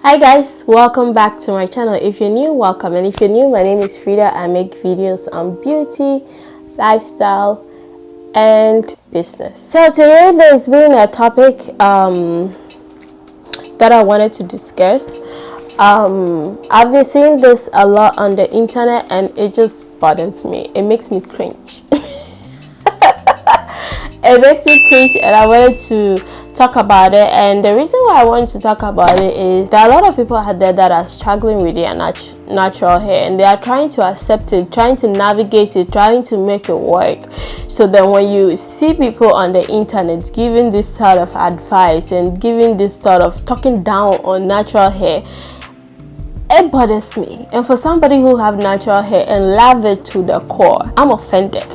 Hi guys, welcome back to my channel. If you're new, welcome, and if you're new, my name is Frida. I make videos on beauty, lifestyle and business. So today there's been a topic that I wanted to discuss. I've been seeing this a lot on the internet and it just bothers me. It makes me cringe. It makes me cringe, and I wanted to talk about it. And the reason why I wanted to talk about it is there are a lot of people out there that are struggling with their natural hair, and they are trying to accept it, trying to navigate it, trying to make it work. So then when you see people on the internet giving this sort of advice and giving this sort of talking down on natural hair, it bothers me. And for somebody who have natural hair and love it to the core, I'm offended.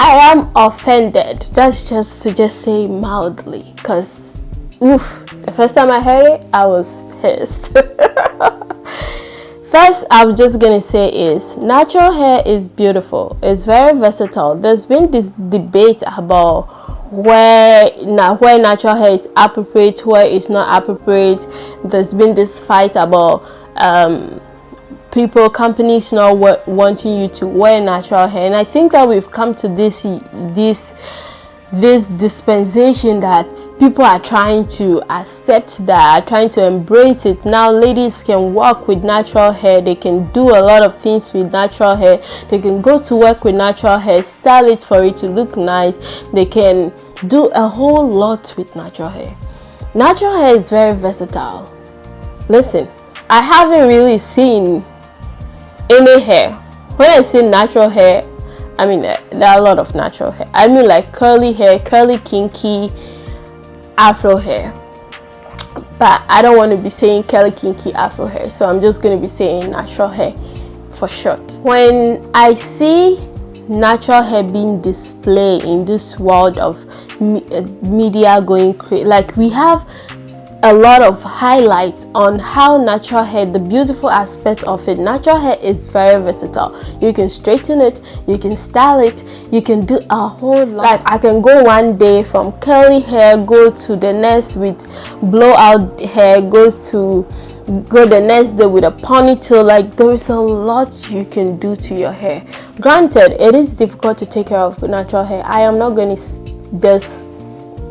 I am offended. That's just to say mildly, because the first time I heard it, I was pissed. First, I'm just gonna say is natural hair is beautiful. It's very versatile. There's been this debate about where natural hair is appropriate, where it's not appropriate. There's been this fight about companies not wanting you to wear natural hair, and I think that we've come to this dispensation that people are trying to accept, that are trying to embrace it. Now ladies can walk with natural hair, they can do a lot of things with natural hair, they can go to work with natural hair, style it for it to look nice, they can do a whole lot with natural hair. Natural hair is very versatile. Listen, I haven't really seen any hair. When I say natural hair, I mean there are a lot of natural hair. I mean like curly hair, curly, kinky, afro hair. But I don't want to be saying curly, kinky, afro hair, so I'm just going to be saying natural hair for short. When I see natural hair being displayed in this world of media going crazy, like we have a lot of highlights on how natural hair, the beautiful aspect of it. Natural hair is very versatile. You can straighten it, you can style it, you can do a whole lot. Like I can go one day from curly hair, go to the next with blowout hair, go the next day with a ponytail. Like there is a lot you can do to your hair. Granted, it is difficult to take care of natural hair. I am not going to just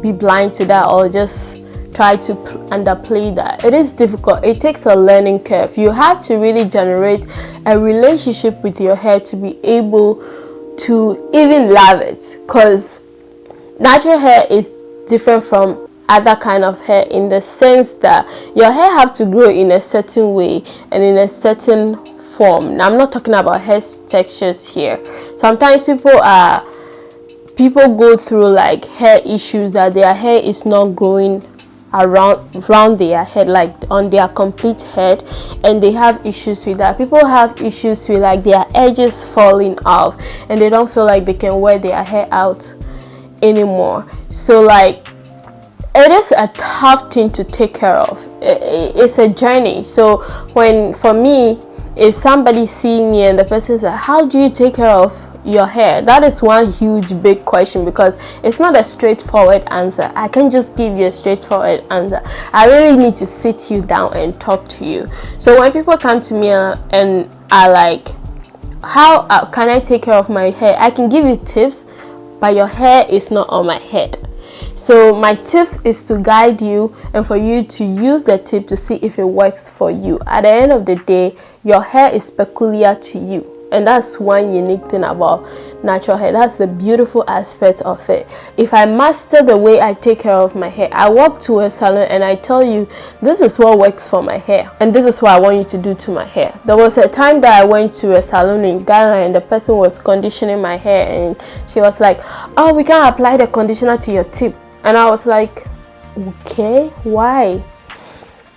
be blind to that or just try to underplay that. It is difficult. It takes a learning curve. You have to really generate a relationship with your hair to be able to even love it, because natural hair is different from other kind of hair in the sense that your hair have to grow in a certain way and in a certain form. Now I'm not talking about hair textures here. Sometimes people go through like hair issues, that their hair is not growing around their head, like on their complete head, and they have issues with that. People have issues with like their edges falling off and they don't feel like they can wear their hair out anymore. So like it is a tough thing to take care of. It's a journey. So for me, if somebody see me and the person says, how do you take care of your hair? That is one huge big question, because it's not a straightforward answer. I can't just give you a straightforward answer. I really need to sit you down and talk to you. So when people come to me and are like, how can I take care of my hair? I can give you tips, but your hair is not on my head. So my tips is to guide you and for you to use the tip to see if it works for you. At the end of the day, your hair is peculiar to you. And that's one unique thing about natural hair. That's the beautiful aspect of it. If I master the way I take care of my hair, I walk to a salon and I tell you, this is what works for my hair and this is what I want you to do to my hair. There was a time that I went to a salon in Ghana and the person was conditioning my hair and she was like, oh, we can apply the conditioner to your tip. And I was like, okay, why?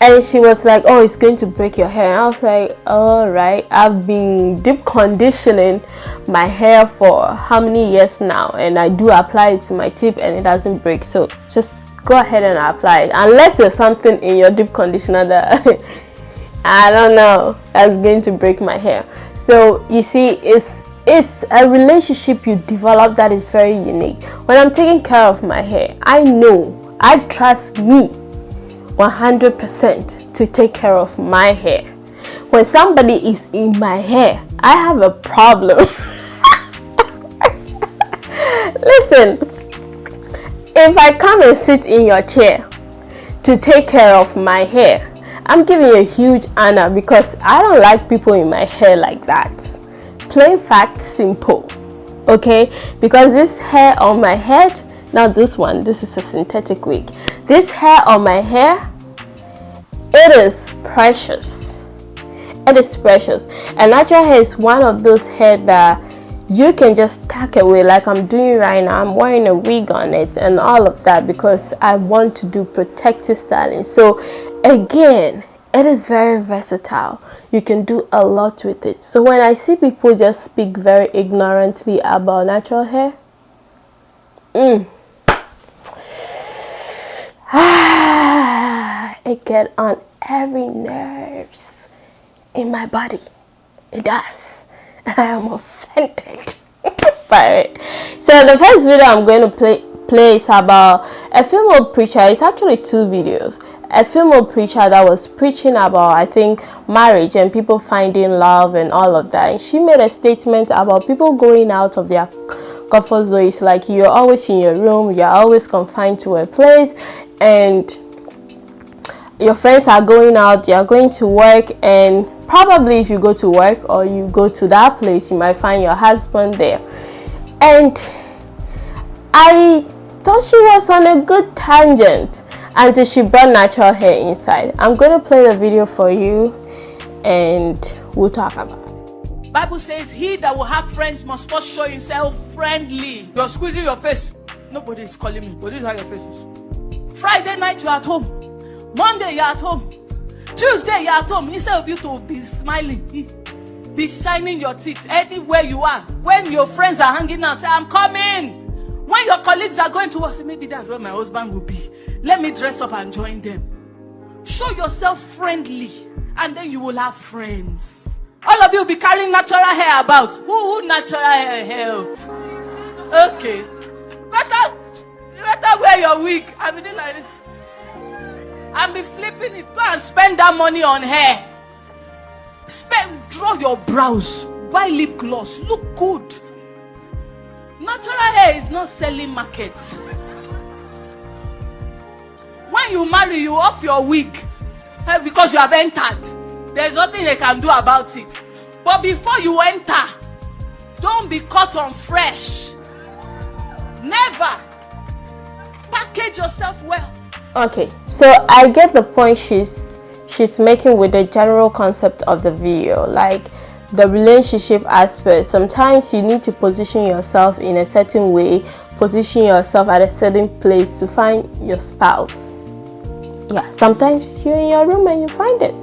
And she was like, oh, it's going to break your hair. And I was like, all right. I've been deep conditioning my hair for how many years now, and I do apply it to my tip and it doesn't break. So just go ahead and apply it, unless there's something in your deep conditioner that I don't know, that's going to break my hair. So you see, it's a relationship you develop that is very unique. When I'm taking care of my hair, I know, I trust me 100% to take care of my hair. When somebody is in my hair, I have a problem. Listen, if I come and sit in your chair to take care of my hair, I'm giving you a huge honor, because I don't like people in my hair like that. Plain fact, simple. Okay, because this hair on my head, now this is a synthetic wig. This hair on my hair, it is precious. It is precious. And natural hair is one of those hair that you can just tuck away, like I'm doing right now. I'm wearing a wig on it and all of that, because I want to do protective styling. So again, it is very versatile. You can do a lot with it. So when I see people just speak very ignorantly about natural hair, it gets on every nerves in my body. It does. And I am offended by it. So the first video I'm going to play is about a female preacher. It's actually two videos. A female preacher that was preaching about, I think, marriage and people finding love and all of that. And she made a statement about people going out of their comfort zone. It's like you're always in your room, you're always confined to a place, and your friends are going out, you're going to work, and probably if you go to work or you go to that place, you might find your husband there. And I thought she was on a good tangent until she brought natural hair inside. I'm going to play the video for you and we'll talk about it. Bible says he that will have friends must first show himself friendly. You're squeezing your face. Nobody is calling me, but this is how your face is. Friday night you're at home. Monday you're at home. Tuesday you're at home. Instead of you to be smiling, be shining your teeth anywhere you are. When your friends are hanging out, say, I'm coming. When your colleagues are going to work, say, maybe that's where my husband will be. Let me dress up and join them. Show yourself friendly, and then you will have friends. All of you will be carrying natural hair about. Who natural hair help? Okay. Better wear your wig. I be doing like this. And be flipping it. Go and spend that money on hair. Draw your brows. Buy lip gloss. Look good. Natural hair is not selling market. When you marry, you off your wig because you have entered. There's nothing they can do about it. But before you enter, don't be caught on fresh. Never. Package yourself well. Okay, so I get the point she's making with the general concept of the video, like the relationship aspect. Sometimes you need to position yourself in a certain way, position yourself at a certain place to find your spouse. Yeah, sometimes you're in your room and you find it.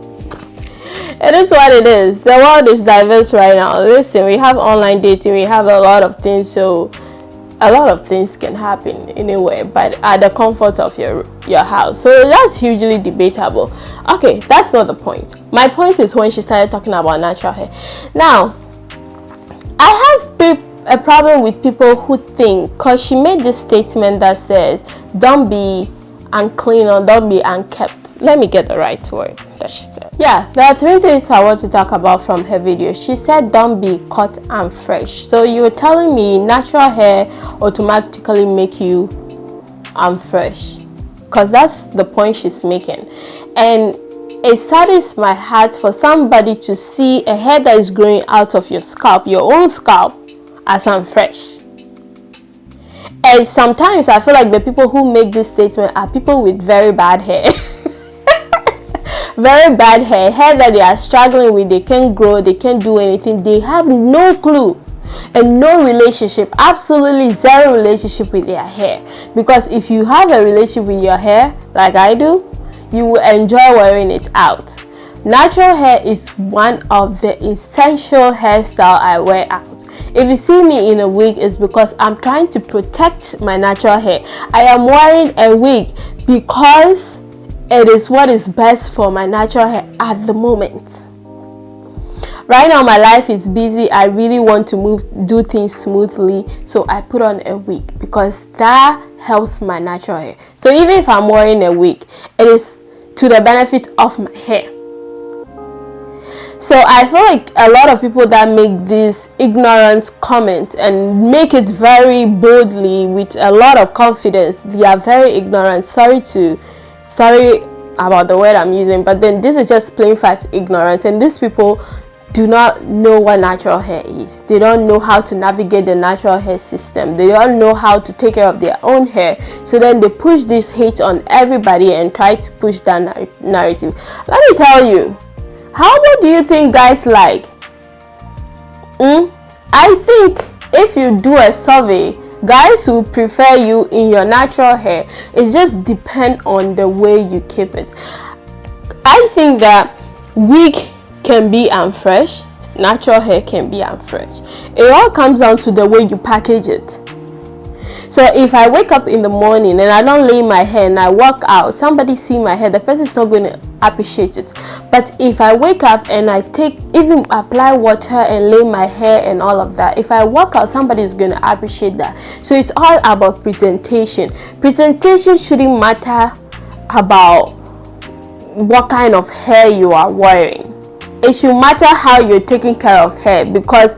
It is what it is. The world is diverse right now. Listen, we have online dating, we have a lot of things, so a lot of things can happen anywhere, but at the comfort of your house. So that's hugely debatable. Okay, that's not the point. My point is when she started talking about natural hair. Now, I have a problem with people who think, because she made this statement that says, don't be unclean or don't be unkept. Let me get the right word that she said. Yeah, there are three things I want to talk about from her video. She said don't be cut and fresh. So you were telling me natural hair automatically make you unfresh, because that's the point she's making. And it saddens my heart for somebody to see a hair that is growing out of your scalp, your own scalp, as unfresh. And sometimes I feel like the people who make this statement are people with very bad hair. Very bad hair that they are struggling with. They can't grow, they can't do anything. They have no clue and no relationship, absolutely zero relationship with their hair. Because if you have a relationship with your hair, like I do, you will enjoy wearing it out. Natural hair is one of the essential hairstyle I wear out. If you see me in a wig, it's because I'm trying to protect my natural hair. I am wearing a wig because it is what is best for my natural hair at the moment. Right now my life is busy. I really want to do things smoothly, so I put on a wig because that helps my natural hair. So even if I'm wearing a wig, it is to the benefit of my hair. So I feel like a lot of people that make this ignorant comment and make it very boldly with a lot of confidence, they are very ignorant. Sorry about the word I'm using, but then this is just plain fact ignorance. And these people do not know what natural hair is. They don't know how to navigate the natural hair system. They don't know how to take care of their own hair. So then they push this hate on everybody and try to push that narrative. Let me tell you, how much do you think guys like? I think if you do a survey, guys will prefer you in your natural hair. It just depends on the way you keep it. I think that wig can be unfresh, natural hair can be unfresh. It all comes down to the way you package it. So if I wake up in the morning and I don't lay my hair and I walk out, somebody see my hair, the person is not going to appreciate it. But if I wake up and I even apply water and lay my hair and all of that, if I walk out, somebody is going to appreciate that. So it's all about presentation. Presentation shouldn't matter about what kind of hair you are wearing. It should matter how you're taking care of hair, because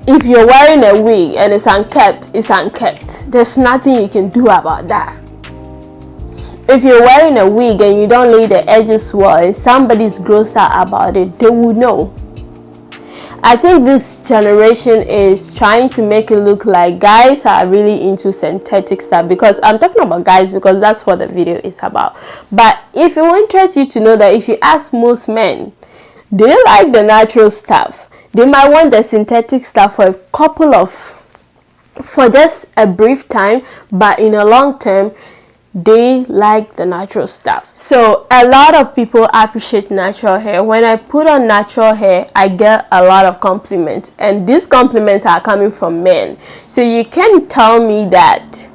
if you're wearing a wig and it's unkept, it's unkept. There's nothing you can do about that. If you're wearing a wig and you don't lay the edges well and somebody's grossed out about it, they will know. I think this generation is trying to make it look like guys are really into synthetic stuff, because I'm talking about guys because that's what the video is about. But if it will interest you to know that if you ask most men, they like the natural stuff. They might want the synthetic stuff for just a brief time, but in a long term, they like the natural stuff. So a lot of people appreciate natural hair. When I put on natural hair, I get a lot of compliments, and these compliments are coming from men. So you can tell me that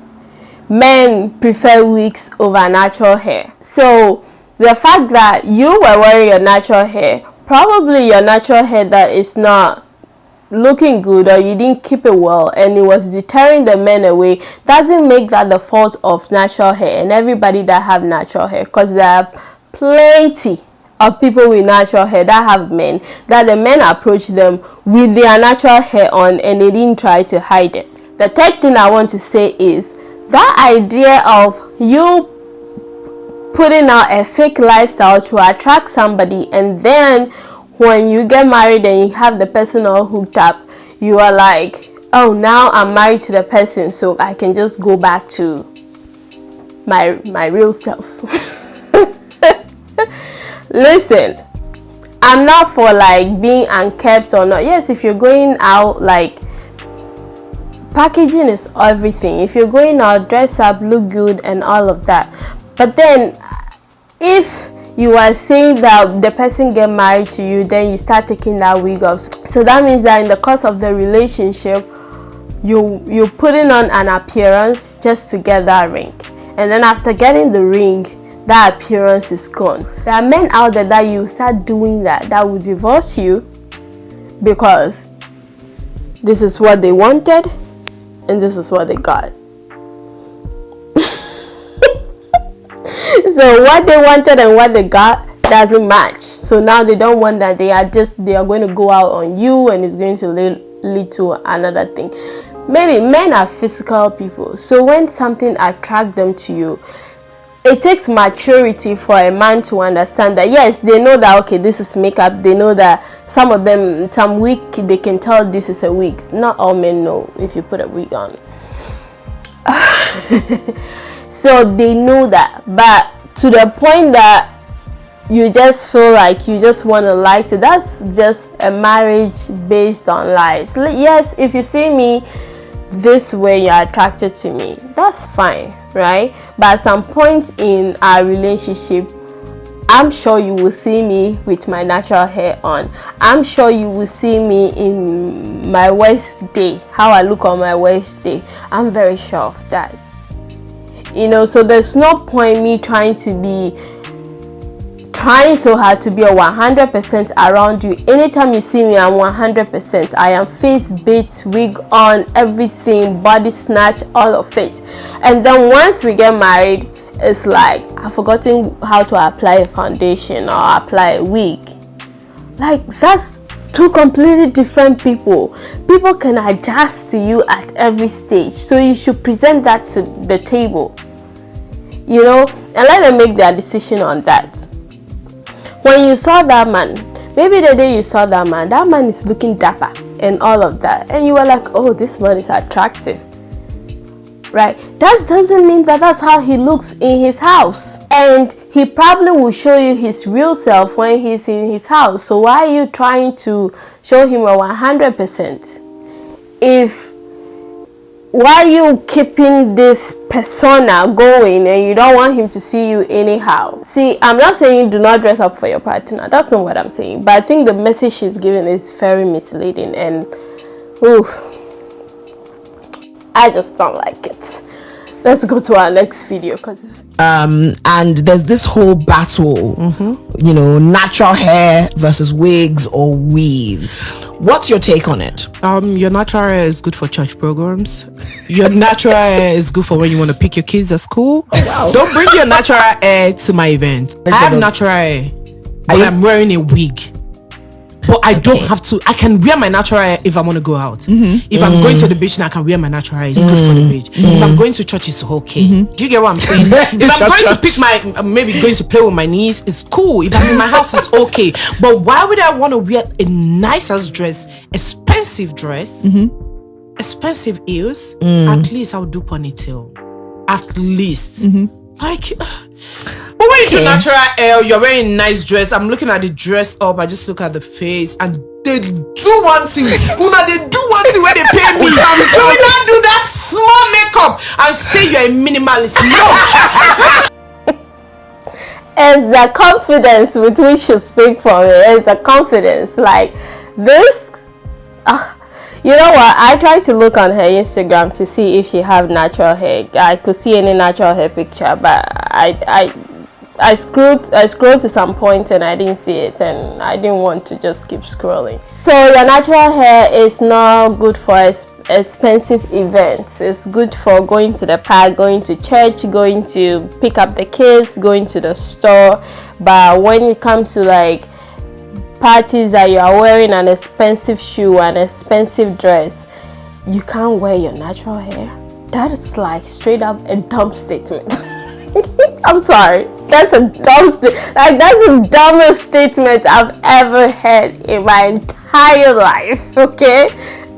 men prefer wigs over natural hair. So the fact that you were wearing your natural hair, probably your natural hair that is not looking good, or you didn't keep it well and it was deterring the men away, doesn't make that the fault of natural hair and everybody that have natural hair, because there are plenty of people with natural hair that have men, that the men approach them with their natural hair on and they didn't try to hide it. The third thing I want to say is that idea of you putting out a fake lifestyle to attract somebody, and then when you get married and you have the person all hooked up, you are like, oh, now I'm married to the person, so I can just go back to my real self. Listen, I'm not for like being unkept or not. Yes, if you're going out, like, packaging is everything. If you're going out, dress up, look good and all of that. But then if you are saying that the person get married to you, then you start taking that wig off. So that means that in the course of the relationship, you're putting on an appearance just to get that ring. And then after getting the ring, that appearance is gone. There are men out there that you start doing that will divorce you, because this is what they wanted and this is what they got. So what they wanted and what they got doesn't match. So now they don't want that. They are going to go out on you, and it's going to lead to another thing. Maybe men are physical people. So when something attracts them to you, it takes maturity for a man to understand that, yes, they know that, okay, this is makeup. They know that some of them, some wig, they can tell this is a wig. Not all men know if you put a wig on. So they know that, but to the point that you just feel like you just want to lie to, that's just a marriage based on lies. Yes, if you see me this way, you're attracted to me, that's fine, right? But at some point in our relationship, I'm sure you will see me with my natural hair on. I'm sure you will see me in my worst day, how I look on my worst day. I'm very sure of that. So there's no point me trying so hard to be a 100% around you. Anytime you see me, I'm 100%. I am face beat, wig on, everything, body snatch, all of it. And then once we get married it's like I've forgotten how to apply a foundation or apply a wig. Like, that's two completely different people. People can adjust to you at every stage, so you should present that to the table, you know, and let them make their decision on that. When you saw that man, maybe the day you saw that man is looking dapper and all of that, and you were like, oh, this man is attractive, right? That doesn't mean that that's how he looks in his house, and he probably will show you his real self when he's in his house. So why are you trying to show him a 100%? Why are you keeping this persona going and you don't want him to see you anyhow? See, I'm not saying do not dress up for your partner. That's not what I'm saying. But I think the message she's giving is very misleading, and I just don't like it. Let's go to our next video, because and there's this whole battle, you know, natural hair versus wigs or weaves. What's your take on it? Your natural hair is good for church programs. Your natural hair is good for when you want to pick your kids at school. Oh, wow. Don't bring your natural hair to my event. I have natural hair, but I'm wearing a wig. But I don't have to. I can wear my natural hair if I want to go out. If I'm going to the beach, now I can wear my natural hair. It's good for the beach. If I'm going to church, it's okay. Do you get what I'm saying? If I'm going to pick my, maybe going to play with my niece, it's cool. If I'm in my house, it's okay. But why would I want to wear a nice ass dress, expensive dress, expensive heels? At least I'll do ponytail. At least. Like, but when you do natural hair, you're wearing a nice dress. I'm looking at the dress up. I just look at the face, and they do one thing. Una, they do one thing where they pay me. So we not do that small makeup and say you're a minimalist. No. it's the confidence with which you speak from it. It's the confidence. Like this. You know what? I tried to look on her Instagram to see if she have natural hair. I could see any natural hair picture, but I scrolled to some point and I didn't see it, and I didn't want to just keep scrolling. So your natural hair is not good for expensive events. It's good for going to the park, going to church, going to pick up the kids, going to the store. But when it comes to like parties that you are wearing an expensive shoe, an expensive dress, you can't wear your natural hair. That is like straight up a dumb statement. I'm sorry, that's a dumb like that's the dumbest statement I've ever heard in my entire life. Okay,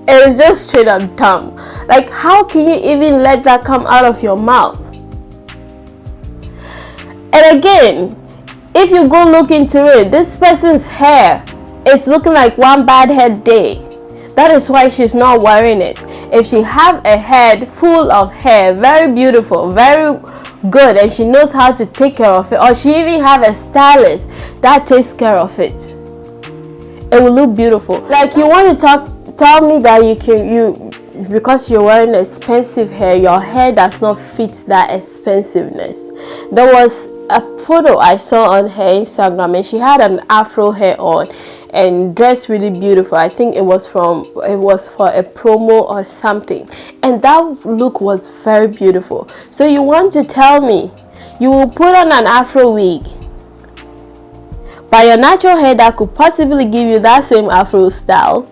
it's just straight up dumb. Like, how can you even let that come out of your mouth? And again, if you go look into it, this person's hair is looking like one bad hair day. That is why she's not wearing it. If she have a head full of hair, very beautiful, very good, and she knows how to take care of it, or she even have a stylist that takes care of it, it will look beautiful. Like, you want to tell me that because you're wearing expensive hair, your hair does not fit that expensive-ness. There was a photo I saw on her Instagram, and she had an afro hair on and dressed really beautiful. I think it was for a promo or something, and that look was very beautiful. So you want to tell me you will put on an afro wig, but your natural hair that could possibly give you that same afro style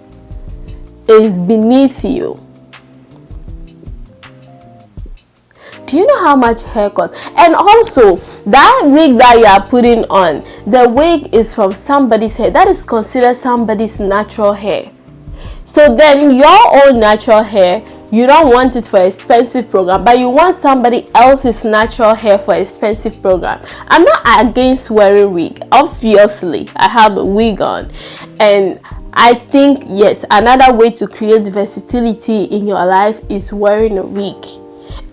is beneath you? Do you know how much hair costs? And also, that wig that you are putting on, the wig is from somebody's hair. That is considered somebody's natural hair. So then your own natural hair, you don't want it for expensive program, but you want somebody else's natural hair for expensive program. I'm not against wearing wig. Obviously, I have a wig on, and I think, yes, another way to create versatility in your life is wearing a wig.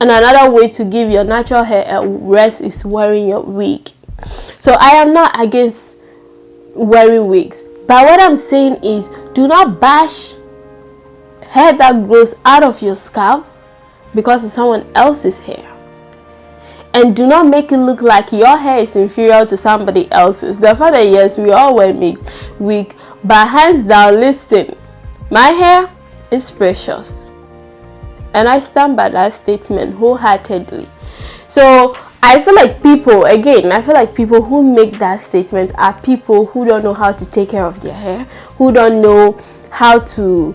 And another way to give your natural hair a rest is wearing your wig. So I am not against wearing wigs. But what I'm saying is, do not bash hair that grows out of your scalp because it's someone else's hair. And do not make it look like your hair is inferior to somebody else's. The fact that, yes, we all wear wig, but hands down, listen, my hair is precious. And I stand by that statement wholeheartedly. So I feel like people who make that statement are people who don't know how to take care of their hair, who don't know how to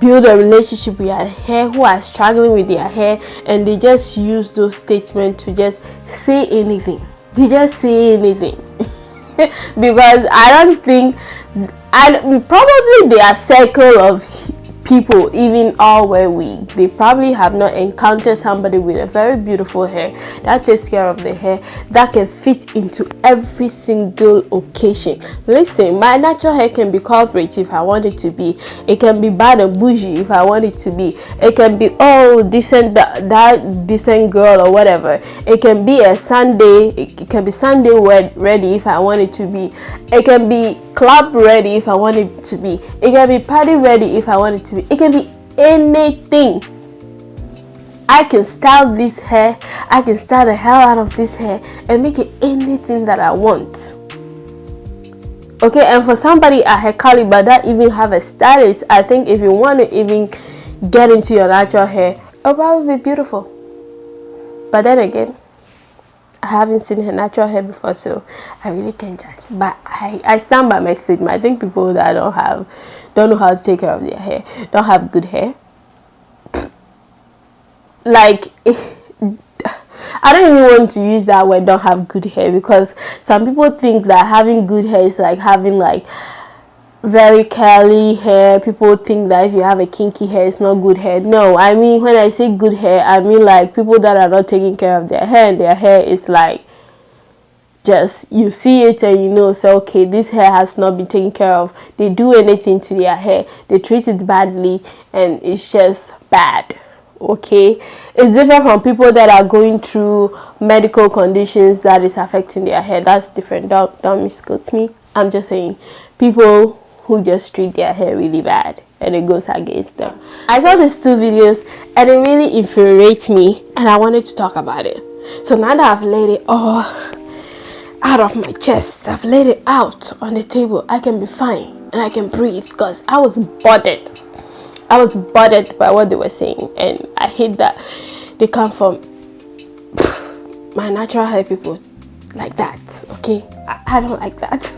build a relationship with their hair, who are struggling with their hair, and they just use those statements to just say anything. They just say anything. Because I don't think, and probably their circle of people even all wear wig, they probably have not encountered somebody with a very beautiful hair that takes care of the hair, that can fit into every single occasion. Listen, my natural hair can be corporate if I want it to be, it can be bad and bougie if I want it to be, it can be decent, that decent girl or whatever, it can be a Sunday, it can be Sunday ready if I want it to be, it can be club ready if I want it to be, it can be party ready if I want it to be, it can be anything. I can style this hair, I can style the hell out of this hair and make it anything that I want. Okay, and for somebody at her caliber that even have a stylist, I think if you want to even get into your natural hair, it'll probably be beautiful. But then again, I haven't seen her natural hair before, so I really can't judge. But I stand by my statement. I think people that don't know how to take care of their hair, don't have good hair. Like, I don't even want to use that word, don't have good hair, because some people think that having good hair is like having like very curly hair. People think that if you have a kinky hair, it's not good hair. No, I mean, when I say good hair, I mean like people that are not taking care of their hair, and their hair is like, just, you see it and you know, so okay, this hair has not been taken care of. They do anything to their hair, they treat it badly, and it's just bad. Okay, it's different from people that are going through medical conditions that is affecting their hair. That's different. Don't misquote me. I'm just saying, people who just treat their hair really bad and it goes against them. I saw these two videos and it really infuriates me, and I wanted to talk about it. So now that I've laid it all out of my chest, I've laid it out on the table, I can be fine and I can breathe, because I was bothered by what they were saying, and I hate that they come from my natural hair people like that. Okay, I don't like that.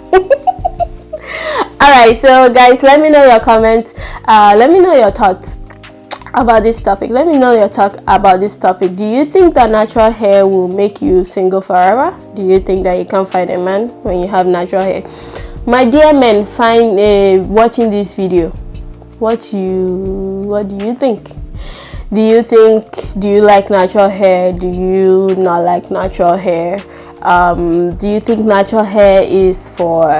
Alright, so guys, let me know your comments, let me know your thoughts about this topic. Let me know your talk about this topic. Do you think that natural hair will make you single forever? Do you think that you can't find a man when you have natural hair? My dear men, watching this video, what do you think? Do you like natural hair? Do you not like natural hair? Do you think natural hair is for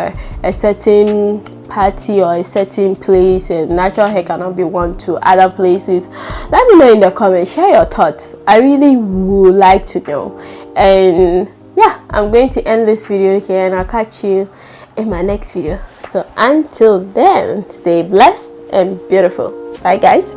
a certain party or a certain place, and natural hair cannot be worn to other places? Let me know in the comments. Share your thoughts. I really would like to know. And yeah, I'm going to end this video here, and I'll catch you in my next video. So until then, stay blessed and beautiful. Bye guys.